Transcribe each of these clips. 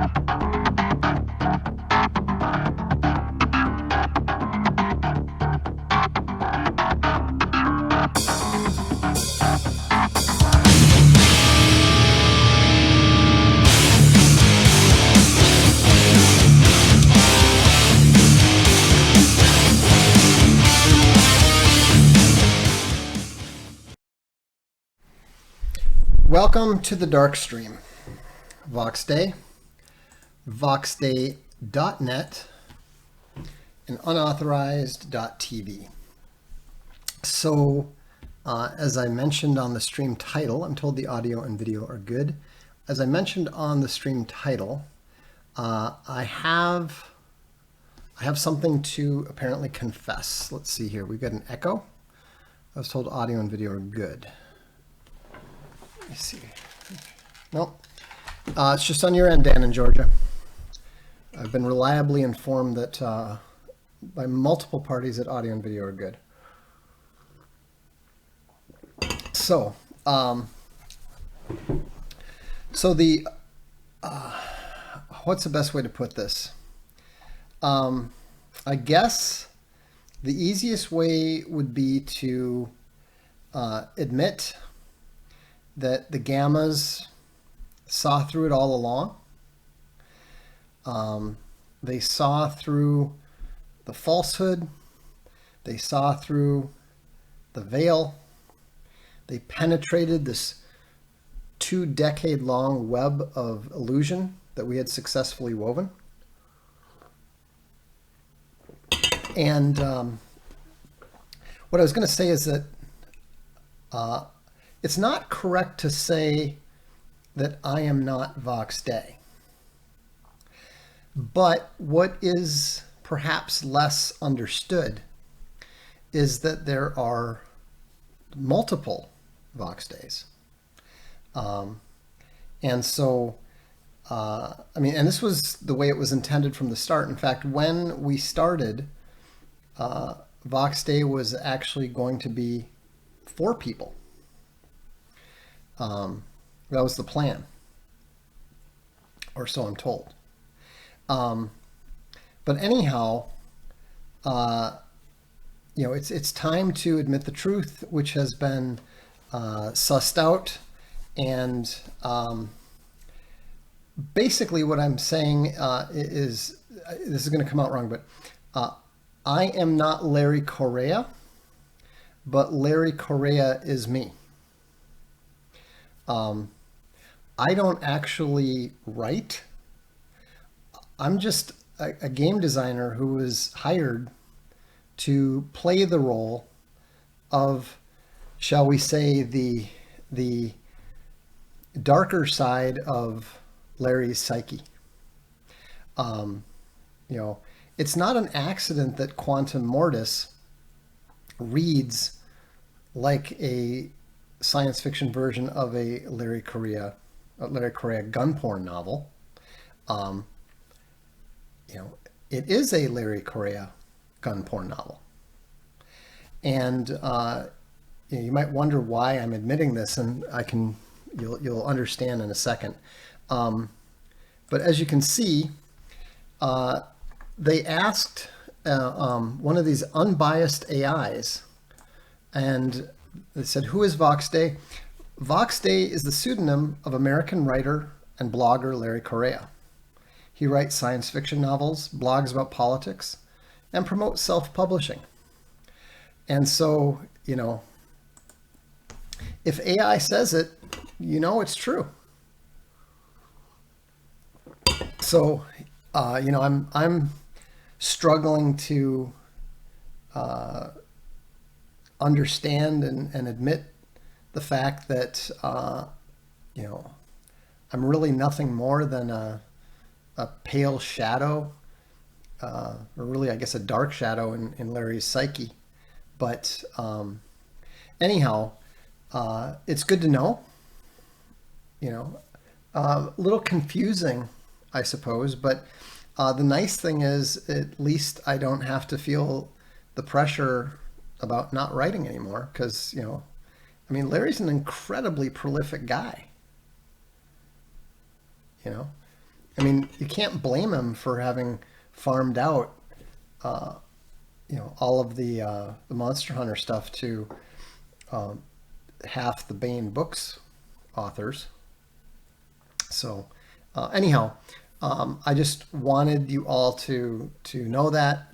Welcome to the Darkstream, Voxday, voxday.net, and unauthorized.tv. So, as I mentioned on the stream title, I'm told the audio and video are good. As I mentioned on the stream title, I have something to apparently confess. Let's see here. We've got an echo. I was told audio and video are good. Let me see. Nope. It's just on your end, Dan in Georgia. I've been reliably informed that by multiple parties that audio and video are good. So, the what's the best way to put this? I guess the easiest way would be to admit that the gammas saw through it all along. They saw through the falsehood. They saw through the veil. They penetrated this 2-decade-long web of illusion that we had successfully woven. And what I was going to say is that it's not correct to say that I am not Voxday. But what is perhaps less understood is that there are multiple Voxdays. And so, and this was the way it was intended from the start. In fact, when we started, Voxday was actually going to be 4 people. That was the plan, or so I'm told. But anyhow, it's time to admit the truth, which has been sussed out. And basically what I'm saying is, this is going to come out wrong, but I am not Larry Correa, but Larry Correa is me. I don't actually write. I'm just a game designer who was hired to play the role of, shall we say, the darker side of Larry's psyche. It's not an accident that Quantum Mortis reads like a science fiction version of a Larry Correa gun porn novel. It is a Larry Correa gun porn novel. And you might wonder why I'm admitting this, and you'll understand in a second. But as you can see, they asked one of these unbiased AIs, and they said, "Who is Voxday?" Voxday is the pseudonym of American writer and blogger Larry Correa. He writes science fiction novels, blogs about politics, and promotes self-publishing. And so, if AI says it, it's true. So, I'm struggling to understand and admit the fact that, I'm really nothing more than a pale shadow, or really, I guess, a dark shadow in Larry's psyche. But anyhow, it's good to know. A little confusing, I suppose, but the nice thing is at least I don't have to feel the pressure about not writing anymore, because, Larry's an incredibly prolific guy. I mean, you can't blame him for having farmed out, all of the Monster Hunter stuff to half the Bane Books authors. So, anyhow, I just wanted you all to know that,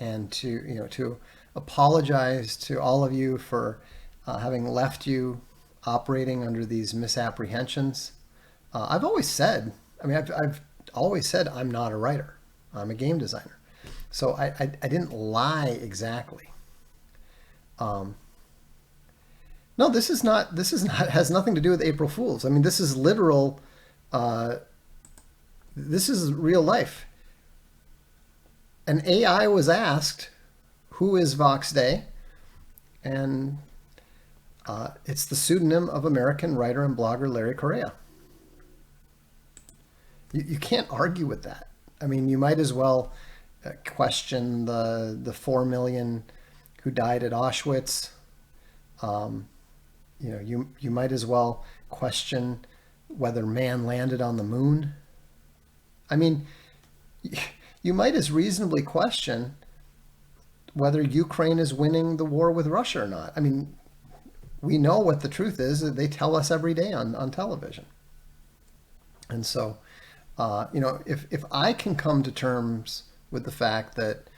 and to apologize to all of you for having left you operating under these misapprehensions. I've always said, I've always said I'm not a writer. I'm a game designer. So I didn't lie exactly. No, this is not, has nothing to do with April Fools. I mean, this is literal, this is real life. An AI was asked, who is Vox Day? And it's the pseudonym of American writer and blogger Larry Correia. You can't argue with that. I mean, you might as well question the 4 million who died at Auschwitz. You might as well question whether man landed on the moon. I mean, you might as reasonably question whether Ukraine is winning the war with Russia or not. I mean, we know what the truth is. They tell us every day on television. And so, if I can come to terms with the fact that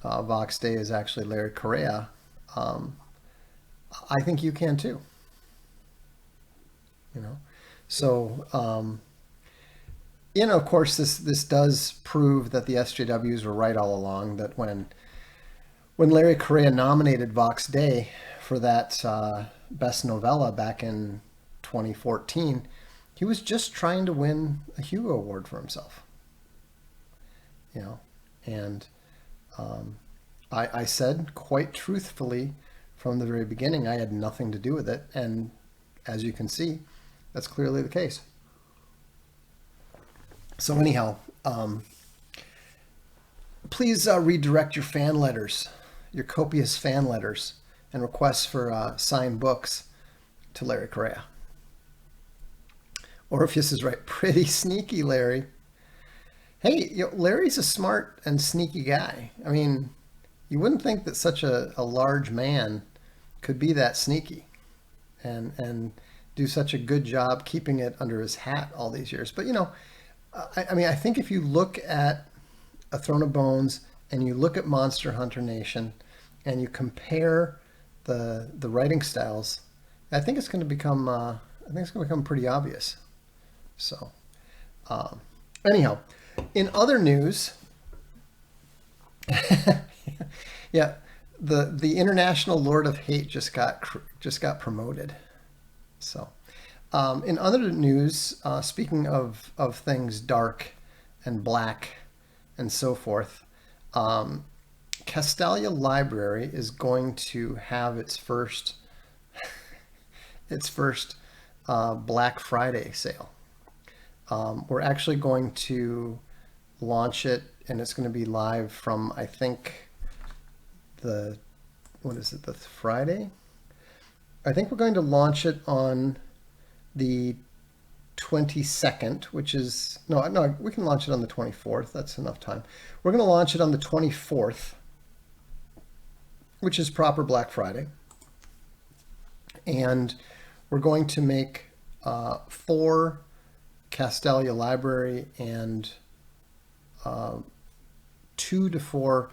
Vox Day is actually Larry Correia, I think you can too. So, of course, this does prove that the SJWs were right all along, that when Larry Correia nominated Vox Day for that best novella back in 2014, he was just trying to win a Hugo Award for himself. And I said quite truthfully from the very beginning, I had nothing to do with it. And as you can see, that's clearly the case. So anyhow, please redirect your fan letters, your copious fan letters and requests for signed books to Larry Correia. Orpheus is right. Pretty sneaky, Larry. Hey, Larry's a smart and sneaky guy. I mean, you wouldn't think that such a large man could be that sneaky and do such a good job keeping it under his hat all these years. But, I think if you look at A Throne of Bones and you look at Monster Hunter Nation and you compare the writing styles, I think it's going to become pretty obvious. So, anyhow, in other news, yeah, the International Lord of Hate just got promoted. So, in other news, speaking of things dark and black and so forth, Castalia Library is going to have its first Black Friday sale. We're actually going to launch it, and it's going to be live from, I think, the Friday? I think we're going to launch it on the 22nd, which is, no, we can launch it on the 24th. That's enough time. We're going to launch it on the 24th, which is proper Black Friday. And we're going to make 4 Castalia Library and 2 to 4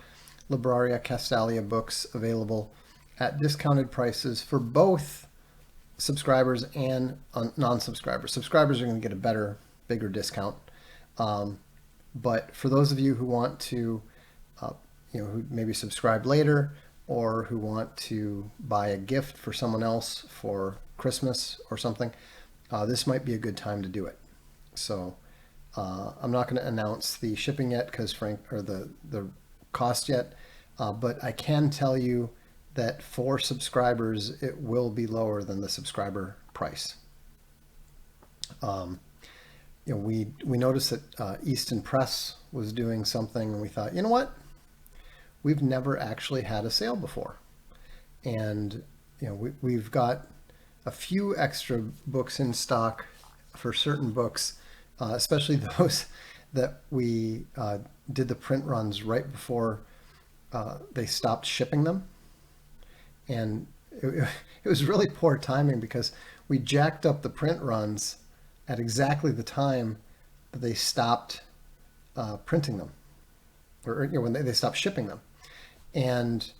Libraria Castalia books available at discounted prices for both subscribers and non-subscribers. Subscribers are going to get a bigger discount. But for those of you who want to, who maybe subscribe later or who want to buy a gift for someone else for Christmas or something, this might be a good time to do it. So I'm not going to announce the shipping yet the cost yet, but I can tell you that for subscribers, it will be lower than the subscriber price. We noticed that Easton Press was doing something, and we thought, you know what? We've never actually had a sale before, and we've got a few extra books in stock for certain books, especially those that we did the print runs right before they stopped shipping them. And it was really poor timing because we jacked up the print runs at exactly the time that they stopped printing them, or when they stopped shipping them. And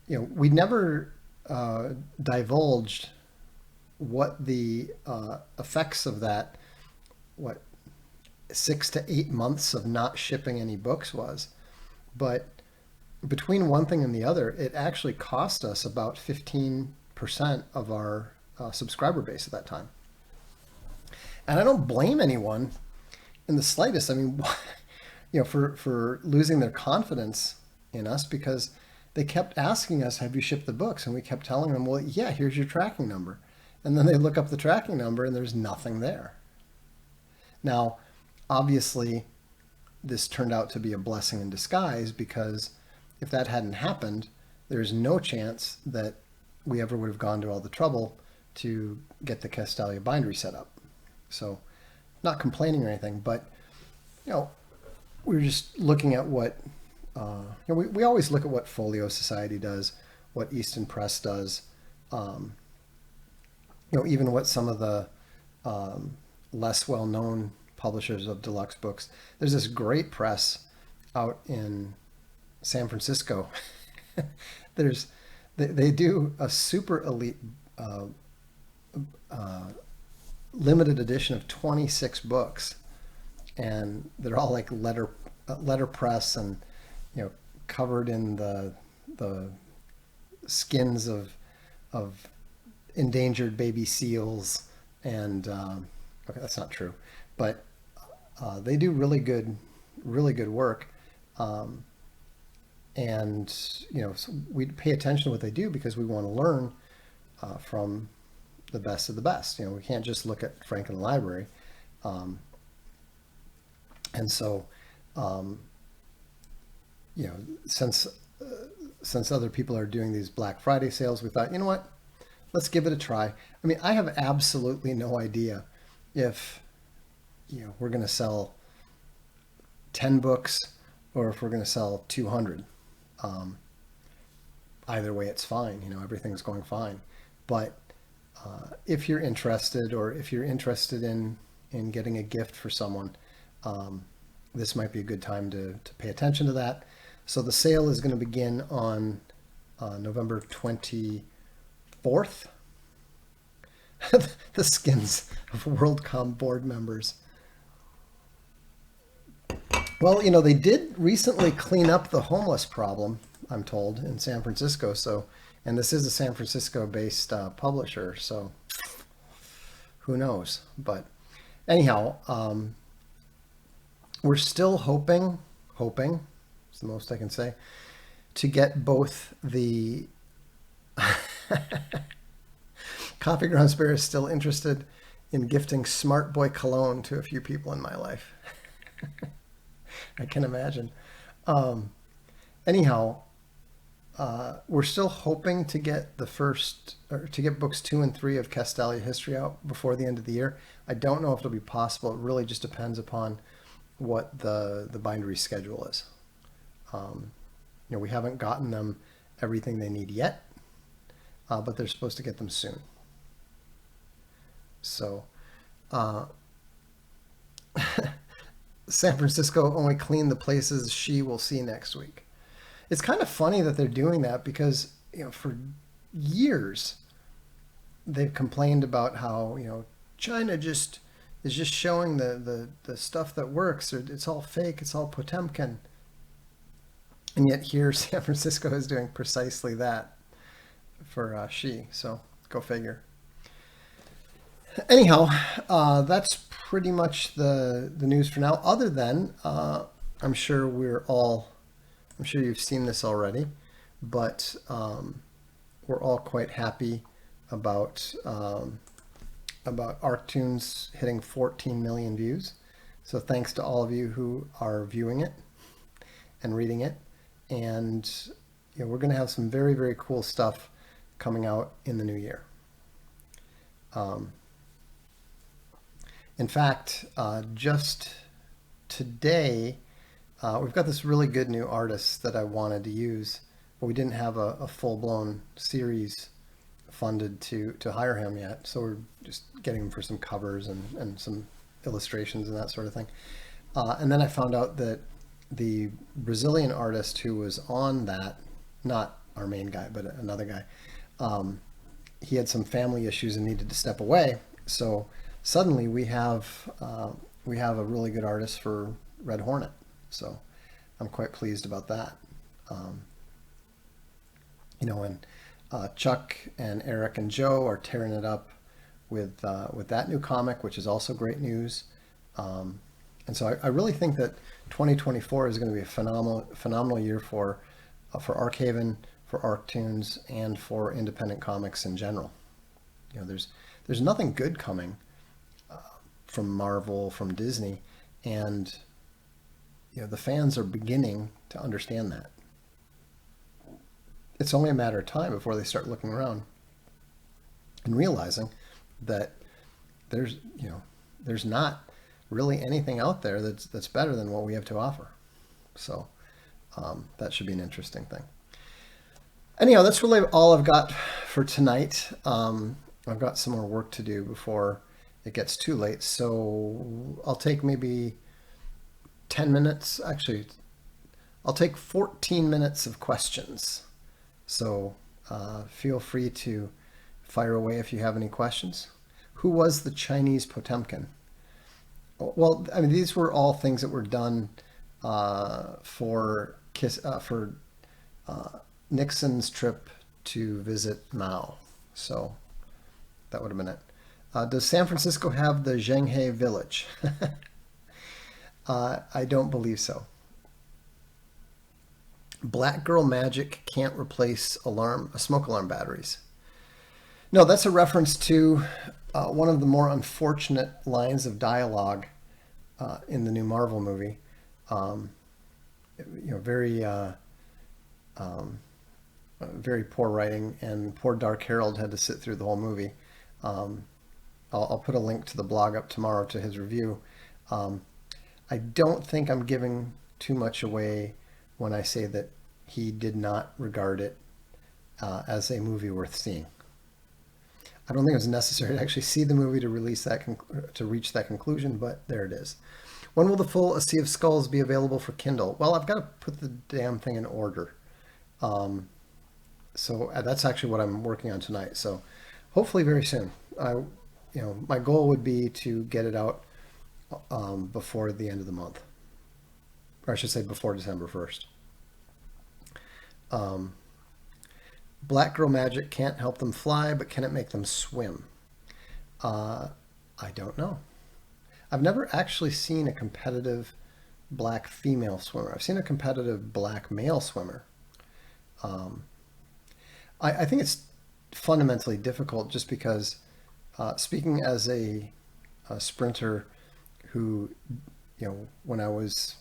we never divulged what the effects of that, 6 to 8 months of not shipping any books was. But between one thing and the other, it actually cost us about 15% of our subscriber base at that time. And I don't blame anyone in the slightest. I mean, for losing their confidence in us, because they kept asking us, have you shipped the books? And we kept telling them, well, yeah, here's your tracking number. And then they look up the tracking number and there's nothing there. Now, obviously, this turned out to be a blessing in disguise, because if that hadn't happened, there's no chance that we ever would have gone to all the trouble to get the Castalia bindery set up. So, not complaining or anything, but we're just looking at what we always look at what Folio Society does, what Easton Press does, even what some of the less well-known publishers of deluxe books. There's this great press out in San Francisco. They do a super elite limited edition of 26 books, and they're all like letter press and covered in the skins of endangered baby seals, and okay, that's not true, but they do really good work, and so we pay attention to what they do because we want to learn from the best of the best. We can't just look at Franken Library, and so since other people are doing these Black Friday sales, we thought, what, let's give it a try. I mean, I have absolutely no idea if we're going to sell 10 books or if we're going to sell 200. Either way, it's fine. Everything's going fine. But if you're interested, or if you're interested in getting a gift for someone, this might be a good time to pay attention to that. So the sale is going to begin on November 24th. The skins of WorldCom board members. Well, they did recently clean up the homeless problem, I'm told, in San Francisco. So, and this is a San Francisco-based publisher, so who knows? But anyhow, we're still hoping, it's the most I can say, to get both the Coffee Grounds Bear is still interested in gifting Smart Boy cologne to a few people in my life. I can imagine. Anyhow, we're still hoping to get to get books 2 and 3 of Castalia history out before the end of the year. I don't know if it'll be possible. It really just depends upon what the bindery schedule is. We haven't gotten them everything they need yet, but they're supposed to get them soon. So, San Francisco only cleaned the places she will see next week. It's kind of funny that they're doing that because, for years they've complained about how, China is just showing the stuff that works, or it's all fake, it's all Potemkin. And yet here San Francisco is doing precisely that for She. So go figure. Anyhow, that's pretty much the news for now, other than I'm sure you've seen this already, but we're all quite happy about ArcToons hitting 14 million views. So thanks to all of you who are viewing it and reading it. And we're going to have some very, very cool stuff coming out in the new year. In fact, just today we've got this really good new artist that I wanted to use, but we didn't have a full-blown series funded to hire him yet. So we're just getting him for some covers and some illustrations and that sort of thing. And then I found out that the Brazilian artist who was on that, not our main guy, but another guy, he had some family issues and needed to step away. So suddenly we have a really good artist for Red Hornet. So I'm quite pleased about that. And Chuck and Eric and Joe are tearing it up with that new comic, which is also great news. And so I really think that 2024 is going to be a phenomenal year for Archaven, for Arctoons, and for independent comics in general. There's nothing good coming from Marvel, from Disney, and the fans are beginning to understand that. It's only a matter of time before they start looking around and realizing that there's not really anything out there that's better than what we have to offer. So that should be an interesting thing. Anyhow, that's really all I've got for tonight. I've got some more work to do before it gets too late. So I'll take maybe 10 minutes. Actually, I'll take 14 minutes of questions. So feel free to fire away if you have any questions. Who was the Chinese Potemkin? Well, I mean, these were all things that were done for Nixon's trip to visit Mao. So that would have been it. Does San Francisco have the Zhenghe Village? I don't believe so. Black Girl Magic can't replace smoke alarm batteries. No, that's a reference to one of the more unfortunate lines of dialogue in the new Marvel movie. Very poor writing, and poor Dark Herald had to sit through the whole movie. I'll put a link to the blog up tomorrow to his review. I don't think I'm giving too much away when I say that he did not regard it as a movie worth seeing. I don't think it was necessary to actually see the movie to reach that conclusion, but there it is. When will the full A Sea of Skulls be available for Kindle? Well, I've got to put the damn thing in order. So that's actually what I'm working on tonight. So hopefully very soon. My goal would be to get it out before the end of the month, or I should say before December 1st. Black Girl Magic can't help them fly, but can it make them swim? I don't know. I've never actually seen a competitive black female swimmer. I've seen a competitive black male swimmer. I think it's fundamentally difficult just because, speaking as a sprinter who, when I was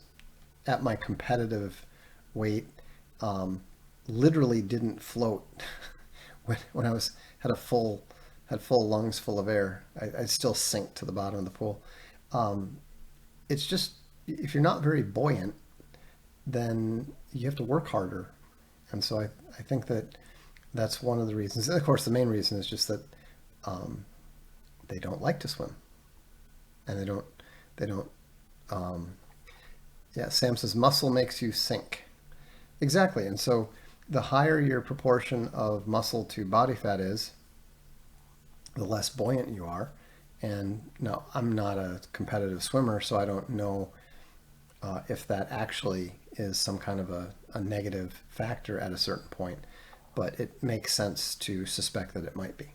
at my competitive weight, literally didn't float when I had full lungs full of air. I'd still sink to the bottom of the pool. It's just, if you're not very buoyant, then you have to work harder. And so I think that's one of the reasons. And of course, the main reason is just that they don't like to swim, and they don't. Sam says muscle makes you sink. Exactly. And so the higher your proportion of muscle to body fat is, the less buoyant you are. And no, I'm not a competitive swimmer, so I don't know if that actually is some kind of a negative factor at a certain point, but it makes sense to suspect that it might be.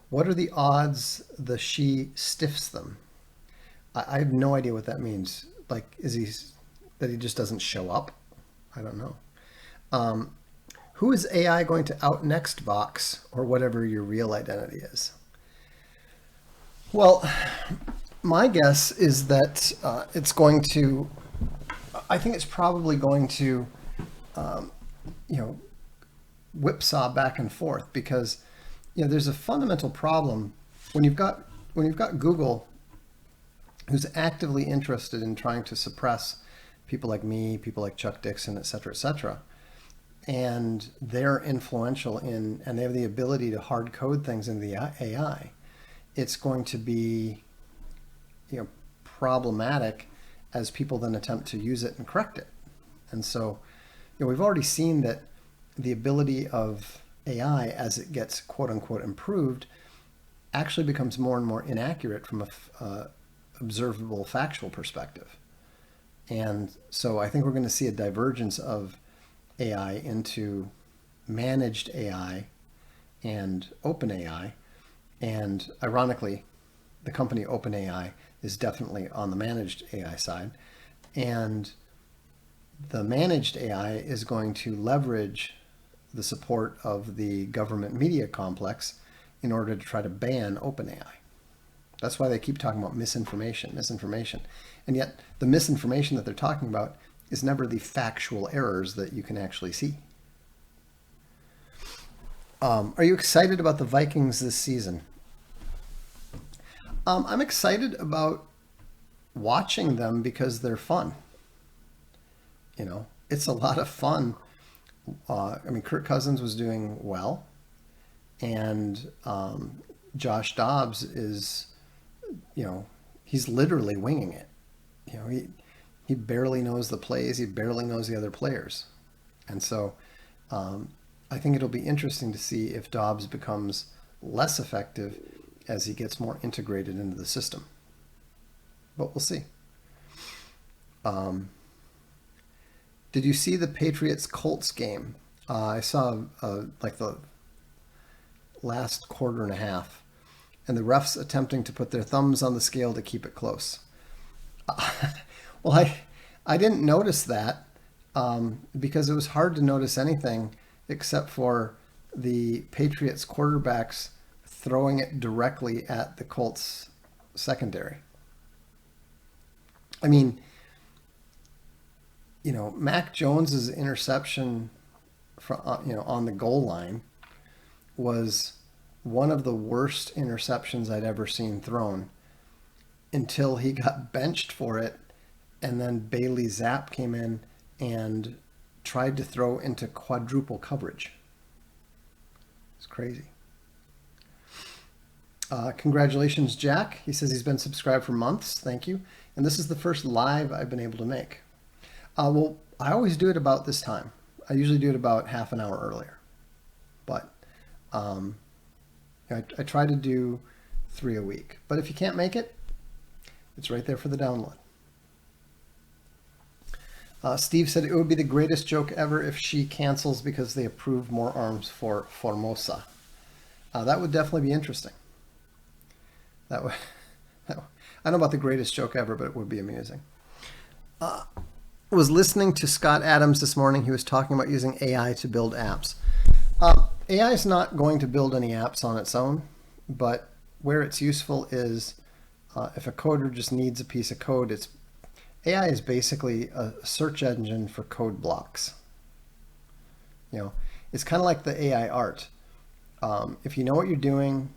What are the odds the she stiffs them? I have no idea what that means. Like, that he just doesn't show up? I don't know. Who is AI going to out next Vox, or whatever your real identity is? Well, my guess is that it's going to, I think it's probably going to, whipsaw back and forth, because there's a fundamental problem when you've got Google, who's actively interested in trying to suppress people like me, people like Chuck Dixon, et cetera, and they're influential and they have the ability to hard code things into the AI. It's going to be, problematic as people then attempt to use it and correct it. And so, we've already seen that the ability of AI, as it gets quote unquote improved, actually becomes more and more inaccurate from a observable factual perspective. And so I think we're going to see a divergence of AI into managed AI and open AI. And ironically, the company OpenAI is definitely on the managed AI side. And the managed AI is going to leverage the support of the government media complex in order to try to ban OpenAI. That's why they keep talking about misinformation. And yet the misinformation that they're talking about is never the factual errors that you can actually see. Are you excited about the Vikings this season? I'm excited about watching them because they're fun. It's a lot of fun. Kirk Cousins was doing well, and Josh Dobbs is, he's literally winging it. He barely knows the plays. He barely knows the other players. And so I think it'll be interesting to see if Dobbs becomes less effective as he gets more integrated into the system. But we'll see. Did you see the Patriots-Colts game? I saw like the last quarter and a half, and the refs attempting to put their thumbs on the scale to keep it close. Well, I didn't notice that because it was hard to notice anything except for the Patriots quarterbacks throwing it directly at the Colts secondary. Mac Jones's interception from, on the goal line was one of the worst interceptions I'd ever seen thrown until he got benched for it. And then Bailey Zapp came in and tried to throw into quadruple coverage. It's crazy. Congratulations, Jack. He says he's been subscribed for months. Thank you. And this is the first live I've been able to make. Well, I always do it about this time. I usually do it about half an hour earlier. But I try to do 3 a week. But if you can't make it, it's right there for the download. Steve said it would be the greatest joke ever if she cancels because they approve more arms for Formosa. That would definitely be interesting. I don't know about the greatest joke ever, but it would be amusing. I was listening to Scott Adams this morning. He was talking about using AI to build apps. AI is not going to build any apps on its own, but where it's useful is if a coder just needs a piece of code, AI is basically a search engine for code blocks. It's kind of like the AI art. If you know what you're doing,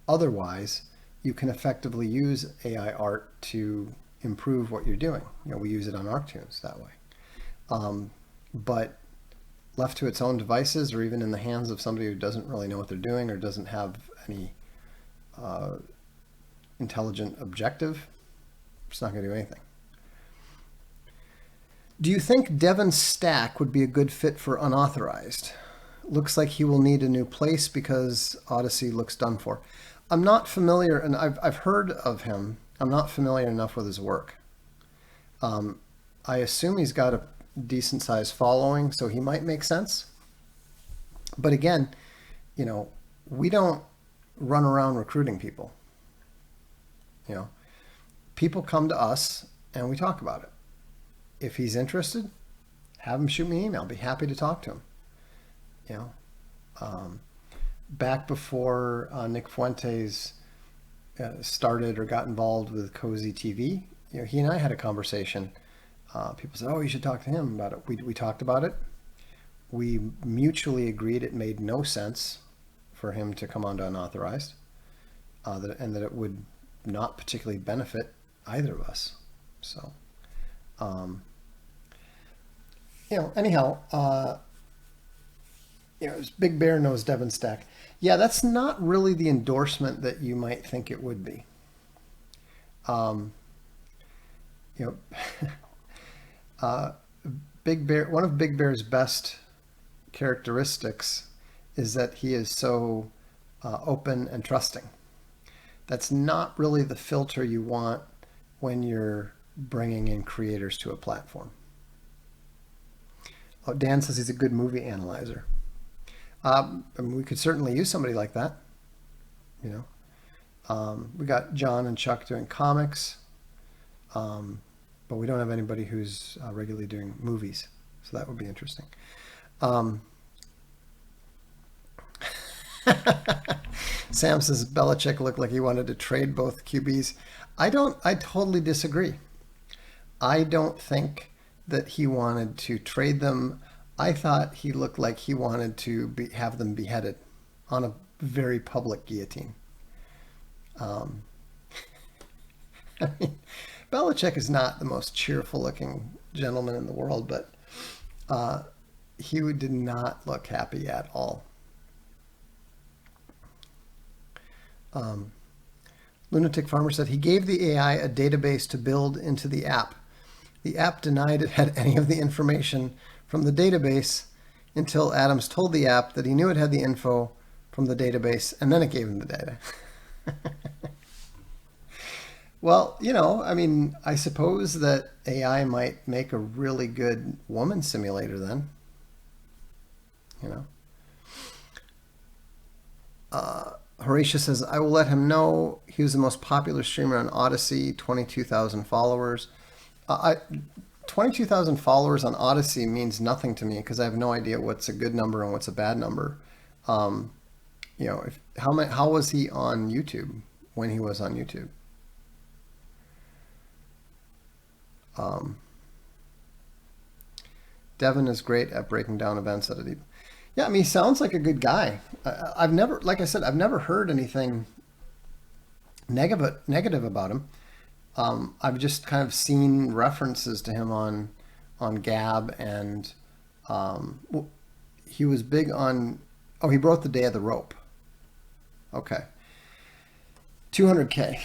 otherwise, you can effectively use AI art to improve what you're doing. We use it on ArcTunes that way. But left to its own devices, or even in the hands of somebody who doesn't really know what they're doing or doesn't have any intelligent objective, it's not going to do anything. Do you think Devon Stack would be a good fit for unauthorized? Looks like he will need a new place because Odyssey looks done for. I'm not familiar, and I've heard of him. I'm not familiar enough with his work. I assume he's got a decent sized following, so he might make sense. But again, we don't run around recruiting people. People come to us and we talk about it. If he's interested, have him shoot me an email. I'll be happy to talk to him. Back before Nick Fuentes started or got involved with Cozy TV, he and I had a conversation. People said, "Oh, you should talk to him about it." We talked about it. We mutually agreed it made no sense for him to come onto unauthorized, and that it would not particularly benefit either of us. So, anyhow, Big Bear knows Devon Stack. Yeah, that's not really the endorsement that you might think it would be. Big Bear, one of Big Bear's best characteristics is that he is so open and trusting. That's not really the filter you want when you're bringing in creators to a platform. Oh, Dan says he's a good movie analyzer. We could certainly use somebody like that. We got John and Chuck doing comics, but we don't have anybody who's regularly doing movies, so that would be interesting. Sam says Belichick looked like he wanted to trade both QBs. I totally disagree. I don't think that he wanted to trade them. I thought he looked like he wanted to have them beheaded on a very public guillotine. I mean, Belichick is not the most cheerful looking gentleman in the world, but he did not look happy at all. Lunatic Farmer said he gave the AI a database to build into the app. The app denied it had any of the information from the database until Adams told the app that he knew it had the info from the database, and then it gave him the data. Well, I suppose that AI might make a really good woman simulator then. Horatio says, I will let him know. He was the most popular streamer on Odyssey, 22,000 followers. 22,000 followers on Odyssey means nothing to me because I have no idea what's a good number and what's a bad number. How was he on YouTube when he was on YouTube? Devin is great at breaking down events at a deep. Yeah, he sounds like a good guy. I've never heard anything negative about him. I've just kind of seen references to him on Gab, and he was big on. Oh, he broke the day of the rope. Okay, 200K.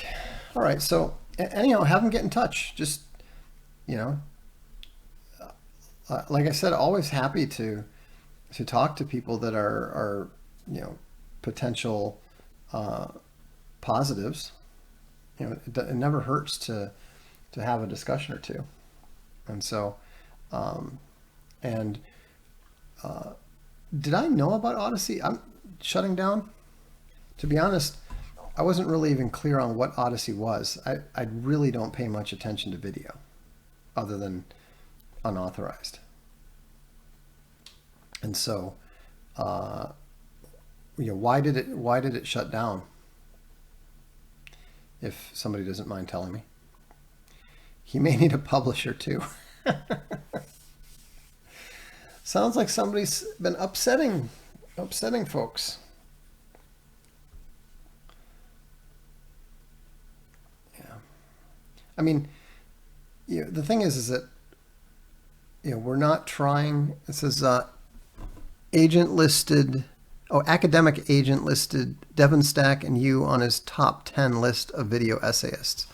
All right, so anyhow, have him get in touch. Just like I said, always happy to talk to people that are potential positives. It never hurts to have a discussion or two. And so, did I know about Odyssey? I'm shutting down. To be honest, I wasn't really even clear on what Odyssey was. I really don't pay much attention to video, other than unauthorized. And so, why did it shut down? If somebody doesn't mind telling me. He may need a publisher too. Sounds like somebody's been upsetting folks. Yeah. The thing is that we're not trying. It says academic agent listed Devon Stack and you on his top 10 list of video essayists.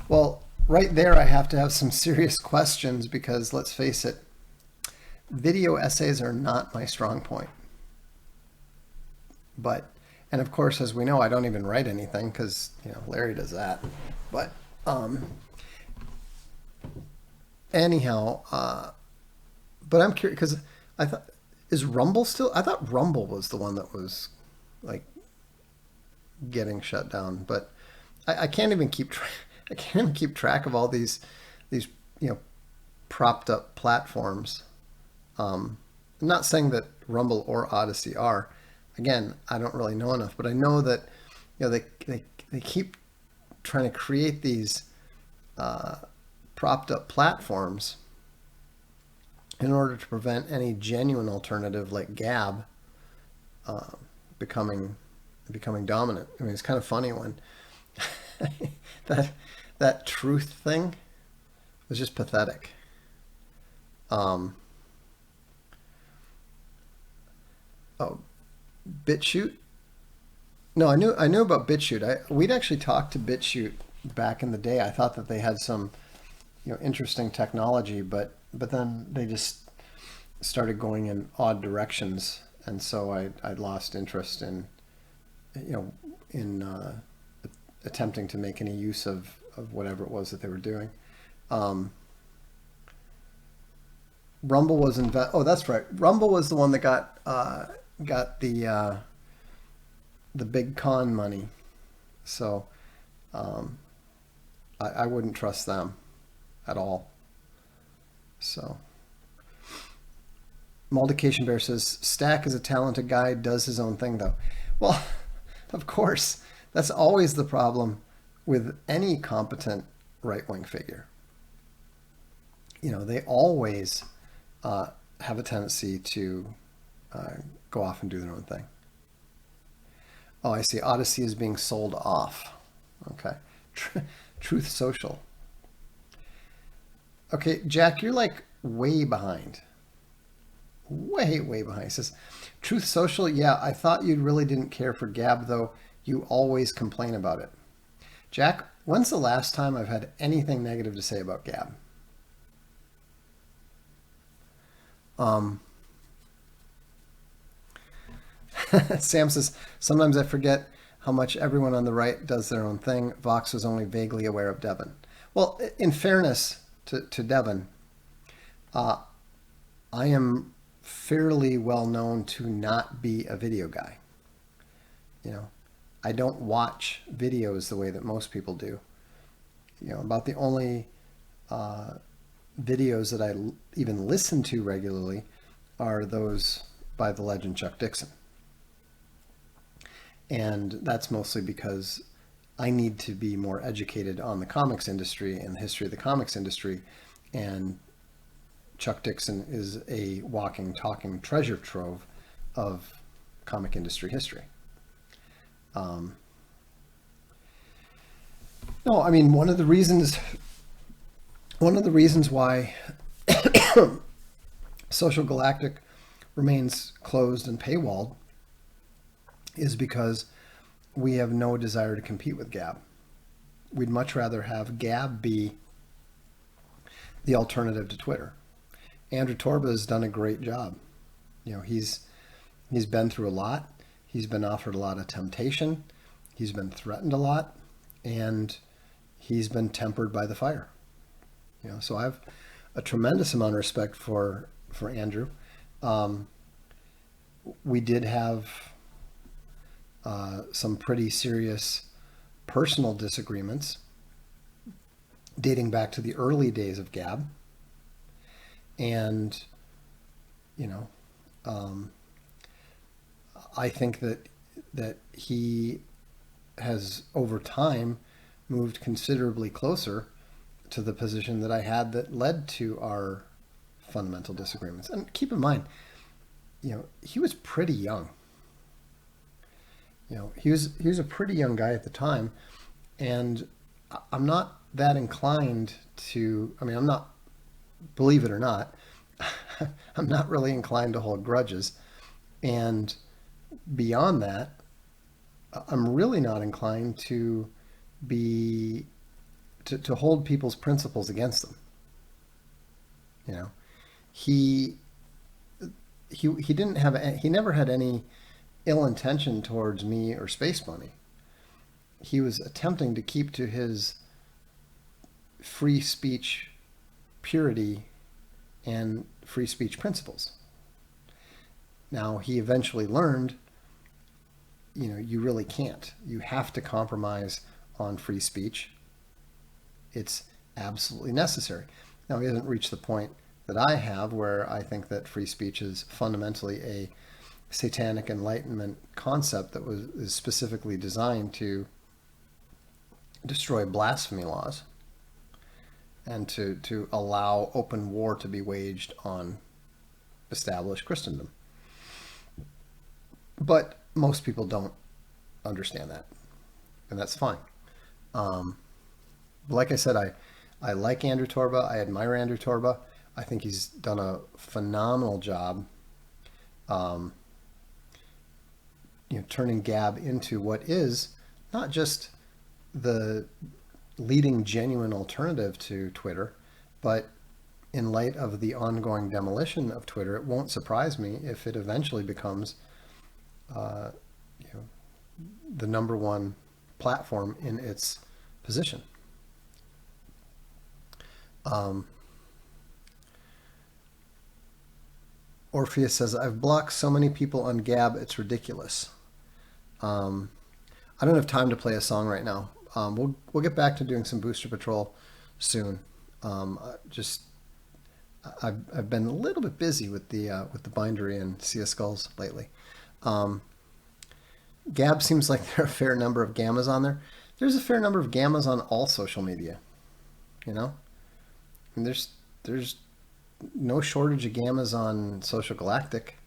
Well, right there I have to have some serious questions because let's face it, video essays are not my strong point. And of course, as we know, I don't even write anything because Larry does that. But anyhow, but I'm curious because I thought. Is Rumble still? I thought Rumble was the one that was like getting shut down, but I can't even keep track of all these propped up platforms. I'm not saying that Rumble or Odyssey are. Again, I don't really know enough, but I know that they keep trying to create these propped up platforms in order to prevent any genuine alternative like Gab becoming dominant. I mean, it's kind of funny when that truth thing was just pathetic. Oh, BitChute. No, I knew about BitChute. We'd actually talked to BitChute back in the day. I thought that they had some, interesting technology, but then they just started going in odd directions, and so I lost interest in, attempting to make any use of whatever it was that they were doing. Rumble was oh, that's right. Rumble was the one that got the big con money. So I wouldn't trust them at all. So Maldication Bear says, Stack is a talented guy, does his own thing though. Well, of course, that's always the problem with any competent right-wing figure. They always have a tendency to go off and do their own thing. Oh, I see. Odyssey is being sold off. Okay. Truth Social. Okay, Jack, you're like way behind. Way behind. He says, Truth Social, yeah, I thought you really didn't care for Gab, though. You always complain about it. Jack, when's the last time I've had anything negative to say about Gab? Sam says, sometimes I forget how much everyone on the right does their own thing. Vox was only vaguely aware of Devin. Well, in fairness to Devin, I am fairly well known to not be a video guy. I don't watch videos the way that most people do. About the only videos that I even listen to regularly are those by the legend Chuck Dixon. And that's mostly because I need to be more educated on the comics industry and the history of the comics industry. And Chuck Dixon is a walking, talking treasure trove of comic industry history. No, I mean, one of the reasons why Social Galactic remains closed and paywalled is because we have no desire to compete with Gab. We'd much rather have Gab be the alternative to Twitter. Andrew Torba has done a great job. He's been through a lot. He's been offered a lot of temptation. He's been threatened a lot, and he's been tempered by the fire. So I have a tremendous amount of respect for Andrew. We did have some pretty serious personal disagreements dating back to the early days of Gab. And, I think that he has over time moved considerably closer to the position that I had that led to our fundamental disagreements. And keep in mind, he was pretty young. He was a pretty young guy at the time, and I'm not that inclined to, I'm not, believe it or not, I'm not really inclined to hold grudges. And beyond that, I'm really not inclined to hold people's principles against them. He never had any ill intention towards me or Space Bunny. He was attempting to keep to his free speech purity and free speech principles. Now, he eventually learned, you really can't. You have to compromise on free speech. It's absolutely necessary. Now, he hasn't reached the point that I have, where I think that free speech is fundamentally a satanic enlightenment concept that is specifically designed to destroy blasphemy laws and to allow open war to be waged on established Christendom. But most people don't understand that, and that's fine. Like I said, I like Andrew Torba. I admire Andrew Torba. I think he's done a phenomenal job, turning Gab into what is not just the leading genuine alternative to Twitter, but in light of the ongoing demolition of Twitter, it won't surprise me if it eventually becomes, the number one platform in its position. Orpheus says, I've blocked so many people on Gab, it's ridiculous. I don't have time to play a song right now. We'll get back to doing some Booster Patrol soon. I've been a little bit busy with the bindery and Sea of Skulls lately. Gab seems like there are a fair number of gammas on there. There's a fair number of gammas on all social media. And there's no shortage of gammas on Social Galactic.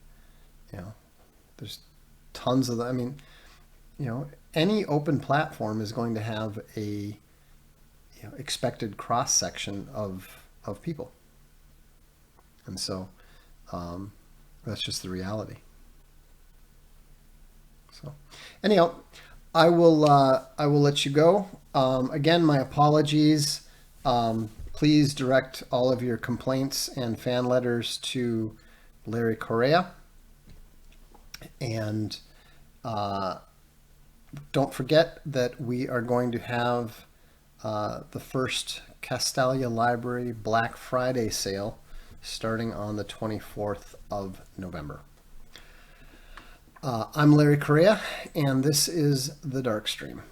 There's tons of them. I mean, any open platform is going to have a expected cross section of people, and so that's just the reality. So, anyhow, I will let you go. Again, my apologies. Please direct all of your complaints and fan letters to Larry Correa. And don't forget that we are going to have the first Castalia Library Black Friday sale starting on the 24th of November. I'm Larry Correa, and this is the Darkstream.